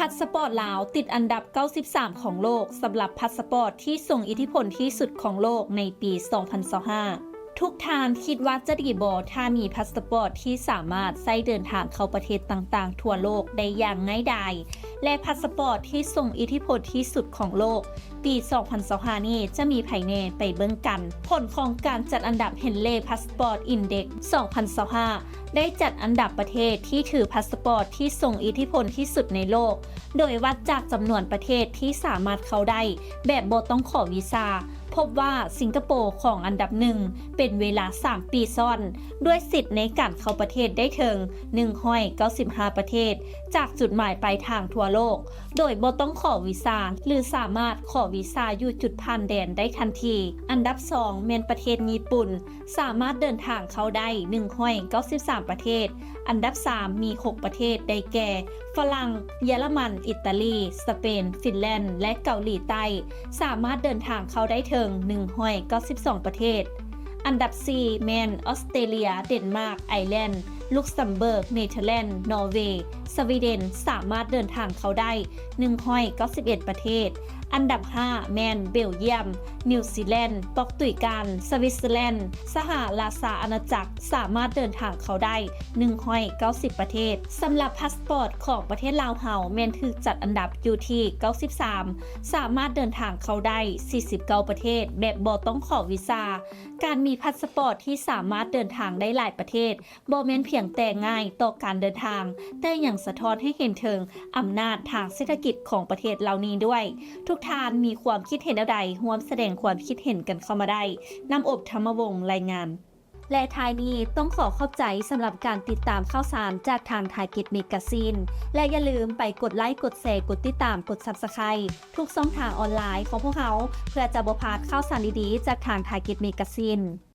พาสปอร์ตลาวติดอันดับ 93 ของโลกสำหรับพาสปอร์ตที่ส่งอิทธิพลที่สุดของโลกในปี 2025 ทุกท่านคิดว่าจะดีบ่ถ้ามีพาสปอร์ตที่สามารถใช้เดินทางเข้าประเทศต่างๆทั่วโลกได้อย่างง่ายดายและพาสปอร์ตที่ส่งอิทธิพลที่สุดของโลกปี 2025 นี้จะมีไผแน่ไปเบิ่งกัน ผลของการจัดอันดับ Henley Passport Index 2025 ได้จัดอันดับประเทศที่ถือพาสปอร์ตที่ส่งอิทธิพลที่สุดในโลกโดยวัดจากจำนวนประเทศที่สามารถเข้าได้แบบบ่ต้องขอวีซ่าพบว่าสิงคโปร์ของอันดับหนึ่งเป็นเวลา 3 ปีซ้อนด้วยสิทธิ์ในการเข้าประเทศได้ถึง195 ประเทศจากจุดหมายปลายทางทั่วโลกโดยบ่ต้องขอวีซ่าหรือสามารถขอวีซ่าอยู่จุดผ่านแดนได้ทันทีอันดับ2แม่นประเทศญี่ปุ่นสามารถเดินทางเข้าได้193 ประเทศอันดับ3มี6ประเทศได้แก่ฝรั่งเยอรมันอิตาลีสเปนฟินแลนด์และเกาหลีใต้สามารถเดินทางเข้าได้ถึง192 ประเทศอันดับ4แมนออสเตรเลียเดนมาร์กไอร์แลนด์ลุกเซมเบิร์กเนเธอร์แลนด์นอร์เวย์สวีเดนสามารถเดินทางเข้าได้191 ประเทศอันดับ5แมนเบลเยียมนิวซีแลนด์โปรตุเกสสวิตเซอร์แลนด์สหราชอาณาจักรสามารถเดินทางเข้าได้190 ประเทศสำหรับพาสปอร์ตของประเทศลาวเฮาแมนถูกจัดอันดับอยู่ที่93สามารถเดินทางเข้าได้49 ประเทศแบบบ่ต้องขอวีซ่าการมีพาสปอร์ตที่สามารถเดินทางได้หลายประเทศบ่แม่นเพียงแต่ง่ายต่อการเดินทางแต่ยังสะท้อนให้เห็นถึงอำนาจทางเศรษฐกิจของประเทศเหล่านี้ด้วยทุกท่านมีความคิดเห็นใดร่วมแสดงความคิดเห็นกันเข้ามาได้นำอบธรรมวงศ์รายงานและท้ายนี้ต้องขอขอบใจสำหรับการติดตามข่าวสารจากทางไทยกิจเมกาซีนและอย่าลืมไปกดไลค์กดแชร์กดติดตามกด Subscribe ทุกช่องทางออนไลน์ของพวกเขาเพื่อจะบ่พลาดข่าวสารดีๆจากทางไทยกิจเมกาซีน